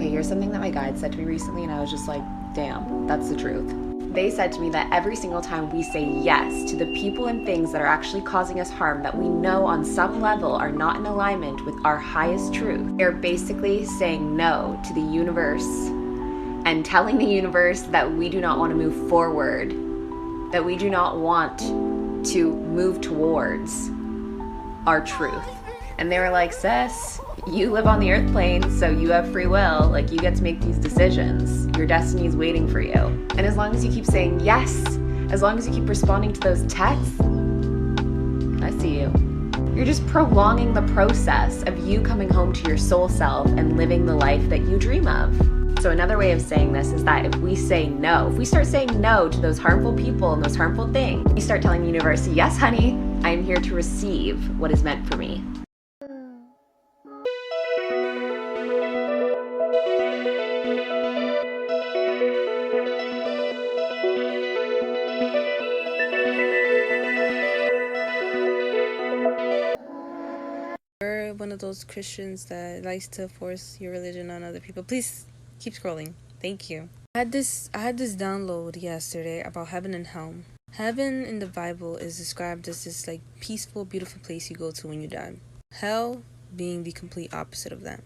Okay, here's something that my guide said to me recently, and I was just like, damn, that's the truth. They said to me that every single time we say yes to the people and things that are actually causing us harm, that we know on some level are not in alignment with our highest truth, they're basically saying no to the universe and telling the universe that we do not want to move forward, that we do not want to move towards our truth. And they were like, sis, you live on the earth plane, so you have free will. Like, you get to make these decisions. Your destiny is waiting for you. And as long as you keep saying yes, as long as you keep responding to those texts, I see you. You're just prolonging the process of you coming home to your soul self and living the life that you dream of. So another way of saying this is that if we say no, if we start saying no to those harmful people and those harmful things, we start telling the universe, yes, honey, I am here to receive what is meant for me. You're one of those Christians that likes to force your religion on other people. Please keep scrolling. Thank you. I had this download yesterday about heaven and hell. Heaven in the Bible is described as this like peaceful, beautiful place you go to when you die. Hell being the complete opposite of that.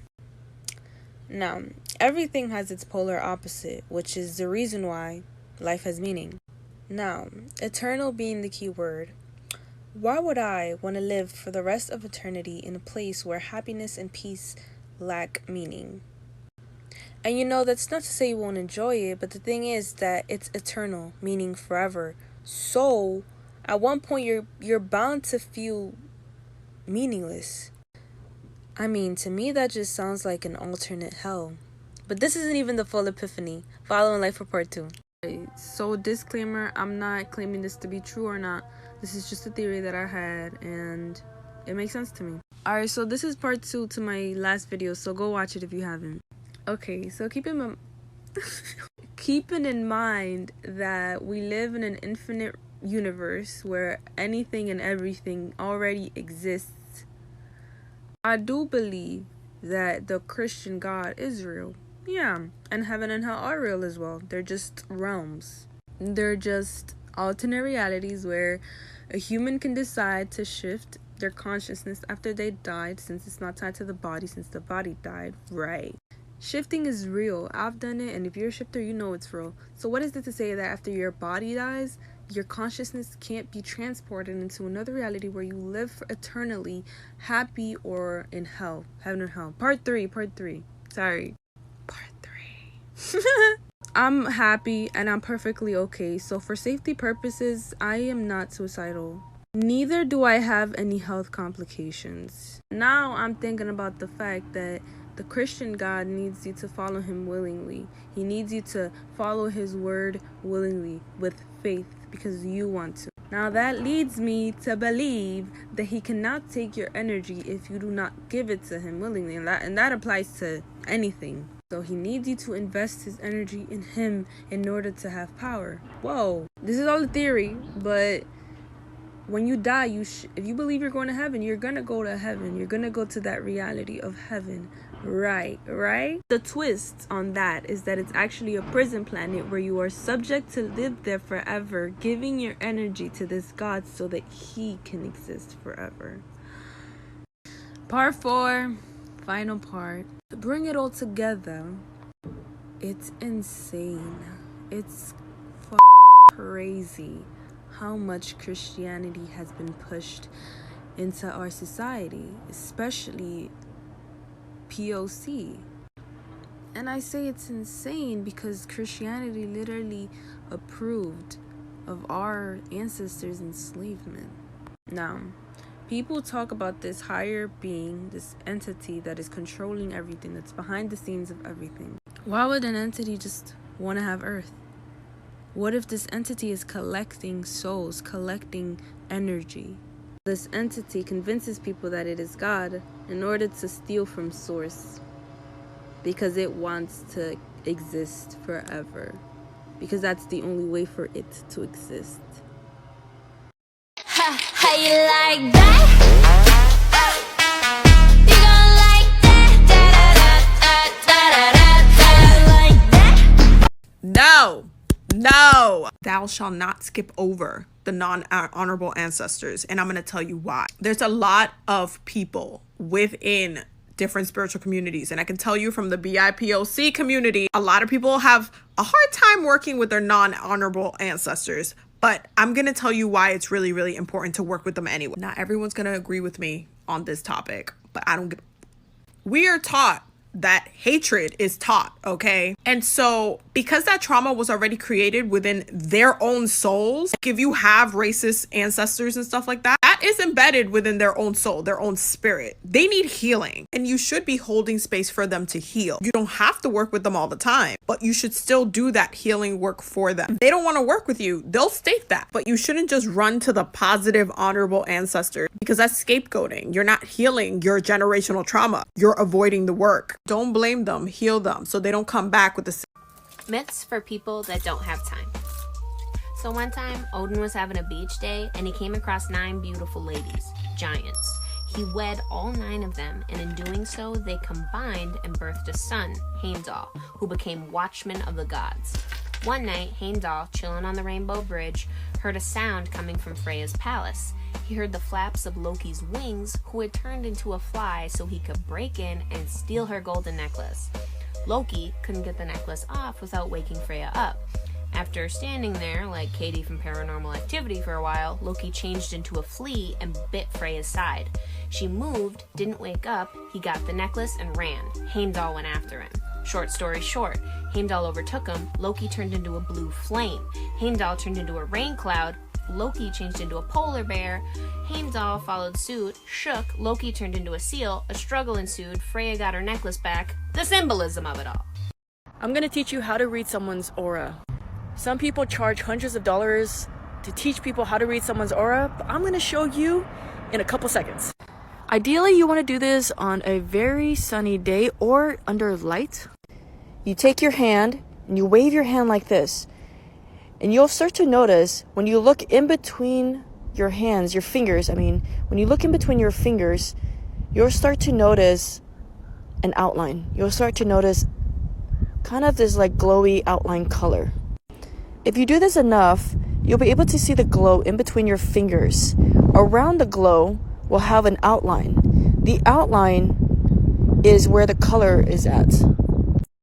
Now, everything has its polar opposite, which is the reason why life has meaning. Now, eternal being the key word. Why would I want to live for the rest of eternity in a place where happiness and peace lack meaning? And you know, that's not to say you won't enjoy it, but the thing is that it's eternal, meaning forever. So, at one point, you're bound to feel meaningless. I mean, to me, that just sounds like an alternate hell. But this isn't even the full epiphany. Follow in life for part 2. So, disclaimer, I'm not claiming this to be true or not. This is just a theory that I had, and it makes sense to me. Alright, so this is part 2 to my last video, so go watch it if you haven't. Okay, so keeping in mind that we live in an infinite universe where anything and everything already exists, I do believe that the Christian God is real. Yeah, and heaven and hell are real as well. They're just realms. They're just alternate realities where a human can decide to shift their consciousness after they died, since it's not tied to the body, since the body died, right? Shifting is real. I've done it, and if you're a shifter, you know it's real. So what is it to say that after your body dies, your consciousness can't be transported into another reality where you live eternally, happy or in hell, heaven or hell? Part 3. Sorry. Part 3. I'm happy and I'm perfectly okay. So for safety purposes, I am not suicidal. Neither do I have any health complications. Now I'm thinking about the fact that the Christian God needs you to follow him willingly. He needs you to follow his word willingly with faith because you want to. Now that leads me to believe that he cannot take your energy if you do not give it to him willingly. And that applies to anything. So he needs you to invest his energy in him in order to have power. Whoa, this is all a theory, but when you die, if you believe you're going to heaven, you're going to go to heaven. You're going to go to that reality of heaven. Right? The twist on that is that it's actually a prison planet where you are subject to live there forever, giving your energy to this God so that he can exist forever. Part 4, final part. To bring it all together, it's insane. It's crazy how much Christianity has been pushed into our society, especially POC. And I say it's insane because Christianity literally approved of our ancestors' enslavement. Now, people talk about this higher being, this entity that is controlling everything, that's behind the scenes of everything. Why would an entity just want to have Earth? What if this entity is collecting souls, collecting energy? This entity convinces people that it is God in order to steal from source because it wants to exist forever, because that's the only way for it to exist. How you like that? You gon' like that? Da da da da da da da. thou shalt not skip over the non-honorable ancestors. And I'm going to tell you why. There's a lot of people within different spiritual communities. And I can tell you from the BIPOC community, a lot of people have a hard time working with their non-honorable ancestors. But I'm going to tell you why it's really, really important to work with them anyway. Not everyone's going to agree with me on this topic, but I don't give. We are taught that hatred is taught, okay? And so because that trauma was already created within their own souls, like if you have racist ancestors and stuff like that, that is embedded within their own soul, their own spirit. They need healing, and you should be holding space for them to heal. You don't have to work with them all the time, but you should still do that healing work for them. If they don't want to work with you, they'll state that, but you shouldn't just run to the positive, honorable ancestor, because that's scapegoating. You're not healing your generational trauma. You're avoiding the work. Don't blame them, heal them so they don't come back with the myths for people that don't have time. So one time, Odin was having a beach day and he came across 9 beautiful ladies, giants. He wed all 9 of them, and in doing so, they combined and birthed a son, Heimdall, who became watchman of the gods. One night, Heimdall, chilling on the Rainbow Bridge, heard a sound coming from Freya's palace. He heard the flaps of Loki's wings, who had turned into a fly so he could break in and steal her golden necklace. Loki couldn't get the necklace off without waking Freya up. After standing there, like Katie from Paranormal Activity for a while, Loki changed into a flea and bit Freya's side. She moved, didn't wake up, he got the necklace and ran. Heimdall went after him. Short story short, Heimdall overtook him, Loki turned into a blue flame. Heimdall turned into a rain cloud, Loki changed into a polar bear. Heimdall followed suit, shook, Loki turned into a seal, a struggle ensued, Freya got her necklace back. The symbolism of it all. I'm gonna teach you how to read someone's aura. Some people charge hundreds of dollars to teach people how to read someone's aura, but I'm gonna show you in a couple seconds. Ideally, you wanna do this on a very sunny day or under light. You take your hand and you wave your hand like this. And you'll start to notice when you look in between your hands, your fingers, when you look in between your fingers, you'll start to notice an outline. You'll start to notice kind of this like glowy outline color. If you do this enough, you'll be able to see the glow in between your fingers. Around the glow will have an outline. The outline is where the color is at.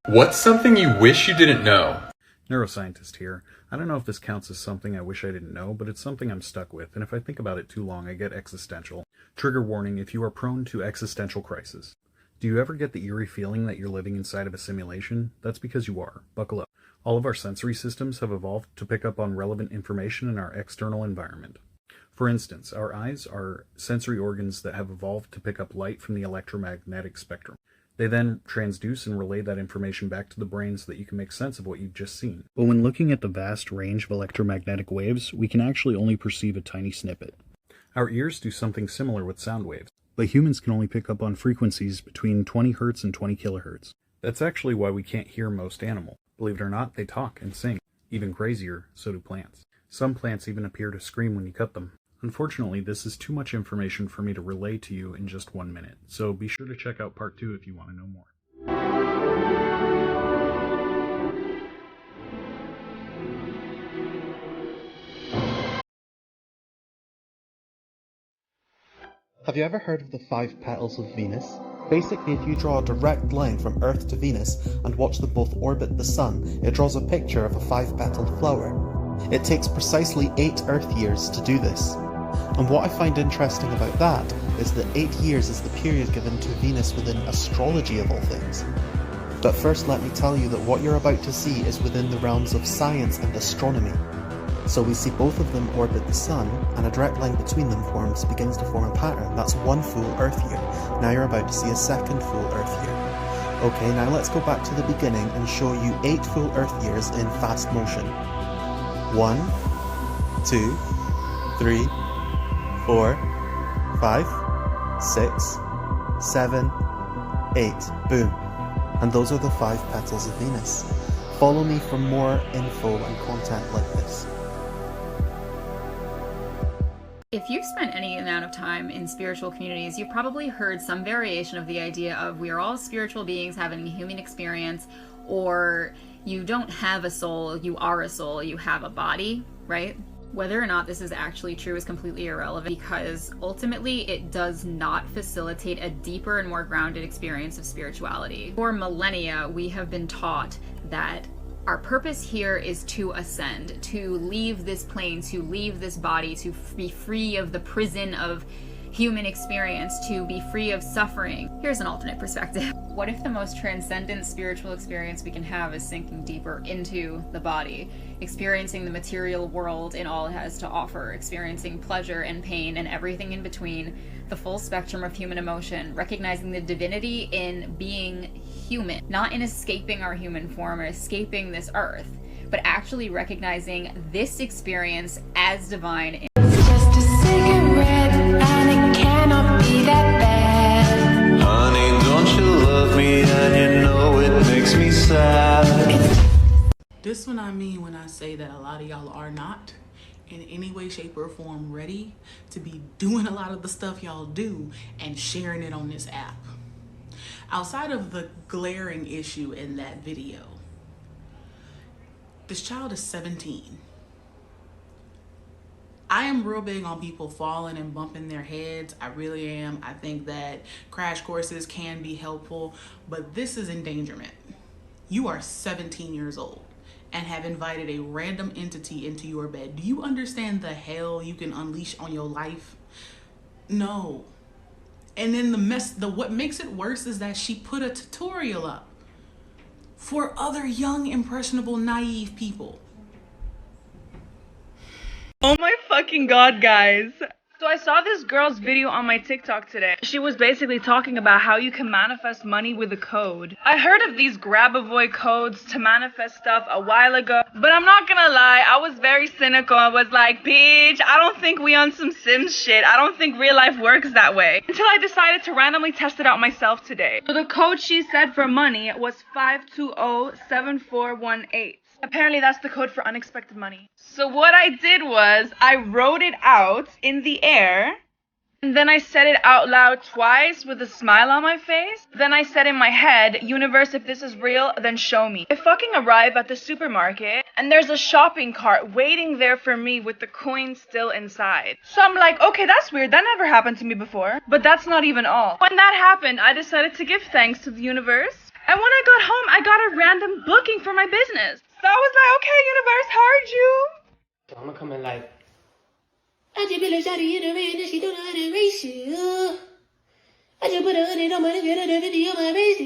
What's something you wish you didn't know? Neuroscientist here. I don't know if this counts as something I wish I didn't know, but it's something I'm stuck with, and if I think about it too long, I get existential. Trigger warning if you are prone to existential crisis. Do you ever get the eerie feeling that you're living inside of a simulation? That's because you are. Buckle up. All of our sensory systems have evolved to pick up on relevant information in our external environment. For instance, our eyes are sensory organs that have evolved to pick up light from the electromagnetic spectrum. They then transduce and relay that information back to the brain so that you can make sense of what you've just seen. But when looking at the vast range of electromagnetic waves, we can actually only perceive a tiny snippet. Our ears do something similar with sound waves, but humans can only pick up on frequencies between 20 Hz and 20 kHz. That's actually why we can't hear most animals. Believe it or not, they talk and sing. Even crazier, so do plants. Some plants even appear to scream when you cut them. Unfortunately, this is too much information for me to relay to you in just 1 minute, so be sure to check out part 2 if you want to know more. Have you ever heard of the 5 petals of Venus? Basically, if you draw a direct line from Earth to Venus and watch them both orbit the Sun, it draws a picture of a 5-petaled flower. It takes precisely 8 Earth years to do this. And what I find interesting about that is that 8 years is the period given to Venus within astrology of all things. But first let me tell you that what you're about to see is within the realms of science and astronomy. So we see both of them orbit the Sun, and a direct line between them begins to form a pattern. That's 1 full Earth year. Now you're about to see a second full Earth year. Okay, now let's go back to the beginning and show you 8 full Earth years in fast motion. 1, 2, 3, 4, 5, 6, 7, 8. Boom. And those are the 5 petals of Venus. Follow me for more info and content like this. If you've spent any amount of time in spiritual communities, you've probably heard some variation of the idea of we are all spiritual beings having a human experience, or you don't have a soul, you are a soul, you have a body, right? Whether or not this is actually true is completely irrelevant, because ultimately it does not facilitate a deeper and more grounded experience of spirituality. For millennia, we have been taught that our purpose here is to ascend, to leave this plane, to leave this body, to be free of the prison of human experience, to be free of suffering. Here's an alternate perspective. What if the most transcendent spiritual experience we can have is sinking deeper into the body, experiencing the material world in all it has to offer, experiencing pleasure and pain and everything in between, the full spectrum of human emotion, recognizing the divinity in being human, not in escaping our human form or escaping this earth, but actually recognizing this experience as divine. Just a cigarette, and it cannot be that bad. Honey, don't you love me, and you know it makes me sad. This is what I mean when I say that a lot of y'all are not in any way, shape, or form ready to be doing a lot of the stuff y'all do and sharing it on this app. Outside of the glaring issue in that video, this child is 17. I am real big on people falling and bumping their heads. I really am. I think that crash courses can be helpful, but this is endangerment. You are 17 years old and have invited a random entity into your bed. Do you understand the hell you can unleash on your life? No. And then what makes it worse is that she put a tutorial up for other young, impressionable, naive people. Oh my fucking god, guys. So I saw this girl's video on my TikTok today. She was basically talking about how you can manifest money with a code. I heard of these grab-a-boy codes to manifest stuff a while ago, but I'm not gonna lie, I was very cynical. I was like, bitch, I don't think we on some Sims shit. I don't think real life works that way. Until I decided to randomly test it out myself today. So the code she said for money was 5207418. Apparently that's the code for unexpected money. So what I did was I wrote it out in the air, and then I said it out loud twice with a smile on my face. Then I said in my head, universe, if this is real, then show me. I fucking arrive at the supermarket, and there's a shopping cart waiting there for me with the coin still inside. So I'm like, okay, that's weird. That never happened to me before. But that's not even all. When that happened, I decided to give thanks to the universe. And when I got home, I got a random booking for my business. So I was like, okay, universe, how are you? So I'm gonna come in like, I just feel like shawty in the rain and she don't know how to race you. I just put a hoodie on my nigga and a 50 on my race.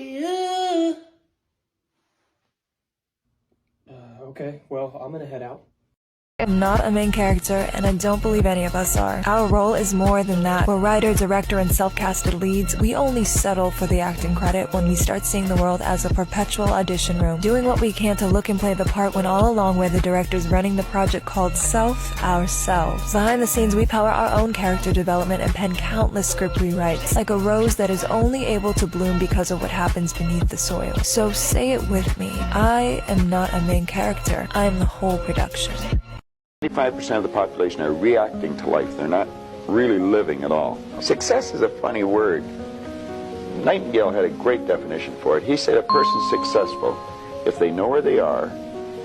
okay, well, I'm gonna head out. I'm not a main character, and I don't believe any of us are. Our role is more than that. We're writer, director, and self-casted leads. We only settle for the acting credit when we start seeing the world as a perpetual audition room, doing what we can to look and play the part when all along we're the directors running the project called Self ourselves. Behind the scenes, we power our own character development and pen countless script rewrites, like a rose that is only able to bloom because of what happens beneath the soil. So say it with me. I am not a main character. I am the whole production. 95% of the population are reacting to life. They're not really living at all. Success is a funny word. Nightingale had a great definition for it. He said a person's successful if they know where they are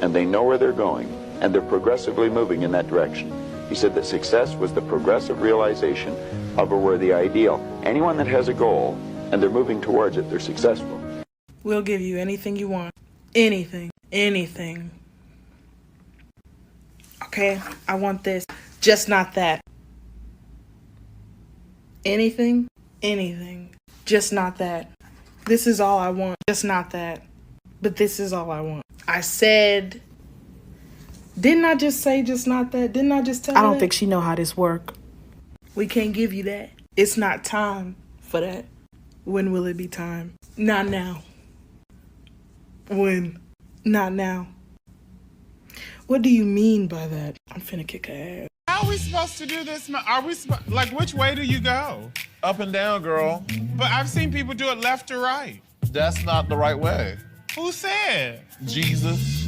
and they know where they're going and they're progressively moving in that direction. He said that success was the progressive realization of a worthy ideal. Anyone that has a goal and they're moving towards it, they're successful. We'll give you anything you want. Anything. Anything. Okay, I want this, just not that. Anything, anything, just not that. This is all I want, just not that. But this is all I want. I said, didn't I just say just not that? Didn't I just tell her? I don't think she know how this work. We can't give you that. It's not time for that. When will it be time? Not now. When? Not now. What do you mean by that? I'm finna kick her ass. How are we supposed to do this? Are we like, which way do you go? Up and down, girl. But I've seen people do it left to right. That's not the right way. Who said? Jesus.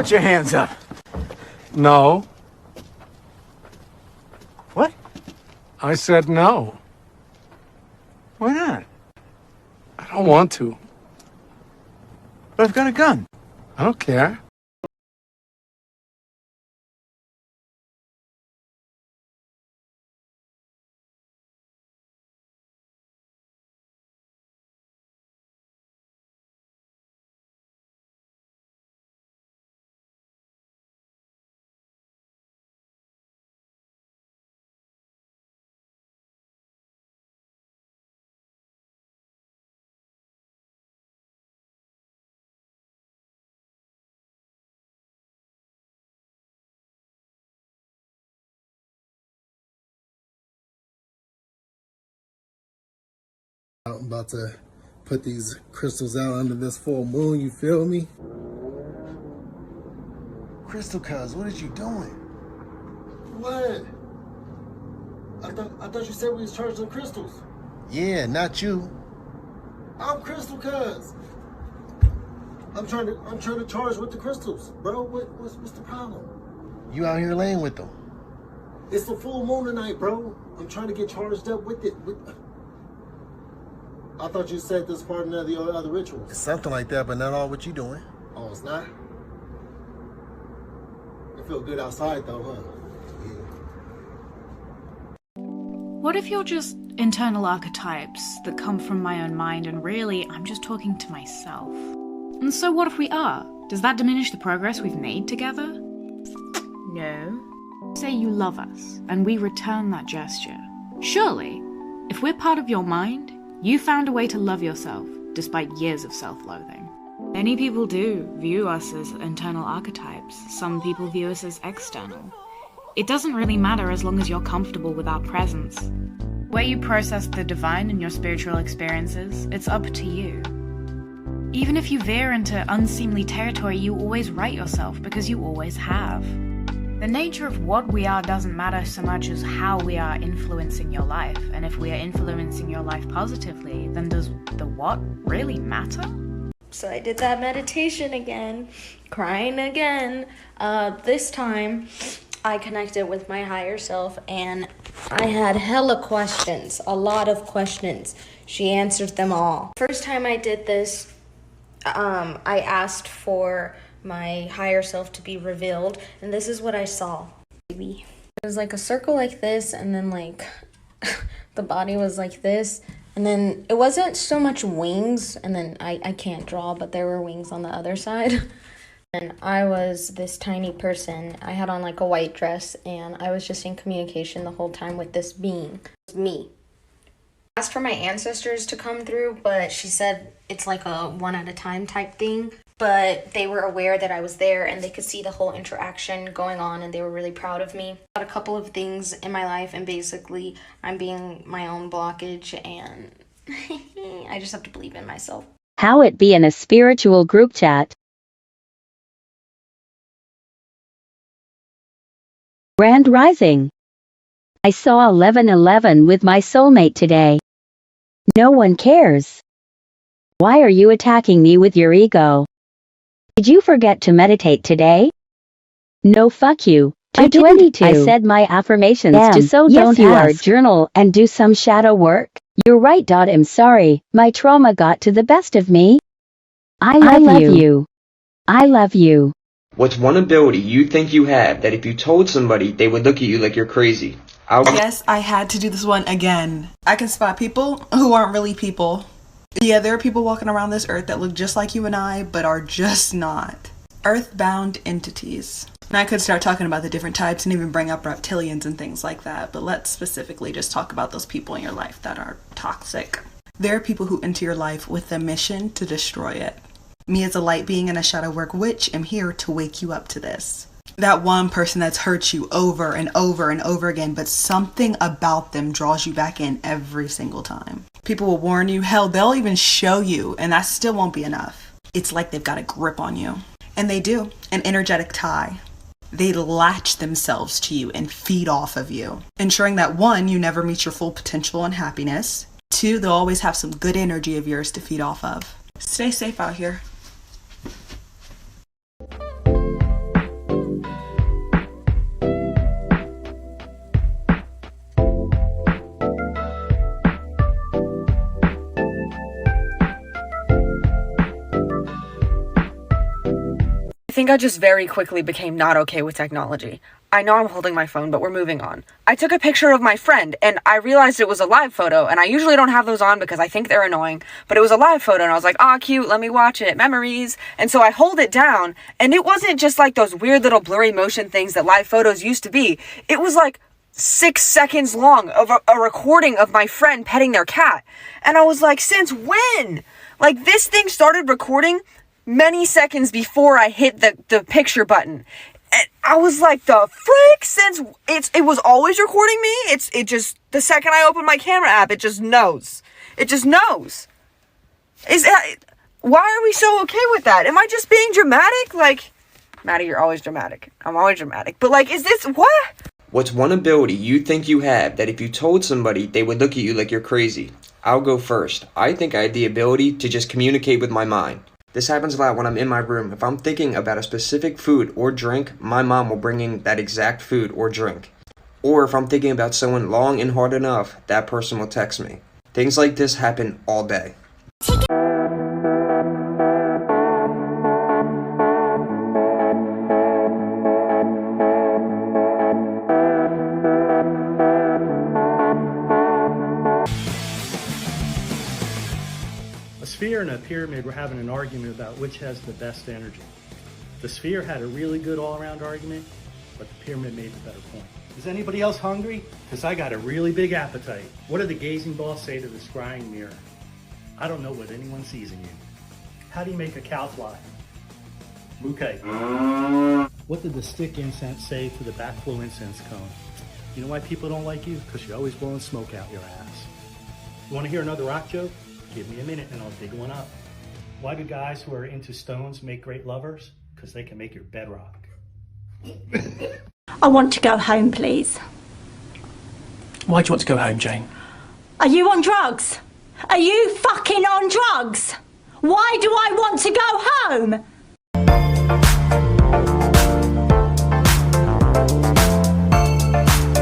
Put your hands up. No. What? I said no. Why not? I don't want to. But I've got a gun. I don't care. I'm about to put these crystals out under this full moon, you feel me? Crystal Cuz, what is you doing? What? I thought you said we was charging crystals. Yeah, not you. I'm Crystal Cuz. I'm trying to charge with the crystals, bro. What's the problem? You out here laying with them. It's the full moon tonight, bro. I'm trying to get charged up with it. I thought you said this part of the other rituals. It's something like that, but not all what you doing. Oh, it's not? It feel good outside though, huh? What if you're just internal archetypes that come from my own mind and really I'm just talking to myself? And so what if we are? Does that diminish the progress we've made together? No. Say you love us and we return that gesture. Surely, if we're part of your mind, you found a way to love yourself despite years of self-loathing. Many people do view us as internal archetypes. Some people view us as external. It doesn't really matter as long as you're comfortable with our presence. Where you process the divine in your spiritual experiences, it's up to you. Even if you veer into unseemly territory, you always right yourself because you always have. The nature of what we are doesn't matter so much as how we are influencing your life. And if we are influencing your life positively, then does the what really matter? So I did that meditation again, crying again. This time I connected with my higher self and I had hella questions, a lot of questions. She answered them all. First time I did this, I asked for my higher self to be revealed, and this is what I saw. It was like a circle like this, and then like the body was like this, and then it wasn't so much wings, and then I can't draw, but there were wings on the other side. And I was this tiny person. I had on like a white dress, and I was just in communication the whole time with this being. It was me. I asked for my ancestors to come through, but she said it's like a one at a time type thing. But they were aware that I was there and they could see the whole interaction going on and they were really proud of me. Got a couple of things in my life and basically I'm being my own blockage and I just have to believe in myself. How it be in a spiritual group chat. Grand Rising. I saw 1111 with my soulmate today. No one cares. Why are you attacking me with your ego? Did you forget to meditate today? No, fuck you. 222. I said my affirmations to so don't you are journal and do some shadow work. You're right. I'm sorry. My trauma got to the best of me. I love you. I love you. What's one ability you think you have that if you told somebody, they would look at you like you're crazy? Yes, I had to do this one again. I can spot people who aren't really people. Yeah, there are people walking around this earth that look just like you and I, but are just not. Earthbound entities. And I could start talking about the different types and even bring up reptilians and things like that, but let's specifically just talk about those people in your life that are toxic. There are people who enter your life with a mission to destroy it. Me as a light being and a shadow work witch am here to wake you up to this. That one person that's hurt you over and over and over again, but something about them draws you back in every single time. People will warn you, hell, they'll even show you, and that still won't be enough. It's like they've got a grip on you. And they do, an energetic tie. They latch themselves to you and feed off of you, ensuring that 1, you never meet your full potential and happiness. 2, they'll always have some good energy of yours to feed off of. Stay safe out here. think I just very quickly became not okay with technology. I know I'm holding my phone, but we're moving on. I took a picture of my friend, and I realized it was a live photo, and I usually don't have those on because I think they're annoying, but it was a live photo, and I was like, ah, cute, let me watch it, memories. And so I hold it down, and it wasn't just like those weird little blurry motion things that live photos used to be. It was like 6 seconds long of a recording of my friend petting their cat. And I was like, since when? Like, this thing started recording many seconds before I hit the picture button. And I was like, the frick? Since it was always recording me? It just, the second I open my camera app, it just knows. It just knows. Why are we so okay with that? Am I just being dramatic? Like, Maddie, you're always dramatic. I'm always dramatic. But like, is this, what? What's one ability you think you have that if you told somebody, they would look at you like you're crazy? I'll go first. I think I have the ability to just communicate with my mind. This happens a lot when I'm in my room. If I'm thinking about a specific food or drink, my mom will bring in that exact food or drink. Or if I'm thinking about someone long and hard enough, that person will text me. Things like this happen all day. A sphere and a pyramid were having an argument about which has the best energy. The sphere had a really good all-around argument, but the pyramid made the better point. Is anybody else hungry? Because I got a really big appetite. What did the gazing ball say to the scrying mirror? I don't know what anyone sees in you. How do you make a cow fly? Bouquet. What did the stick incense say to the backflow incense cone? You know why people don't like you? Because you're always blowing smoke out your ass. You want to hear another rock joke? Give me a minute and I'll dig one up. Why do guys who are into stones make great lovers? Because they can make your bedrock. I want to go home, please. Why do you want to go home, Jane? Are you on drugs? Are you fucking on drugs? Why do I want to go home?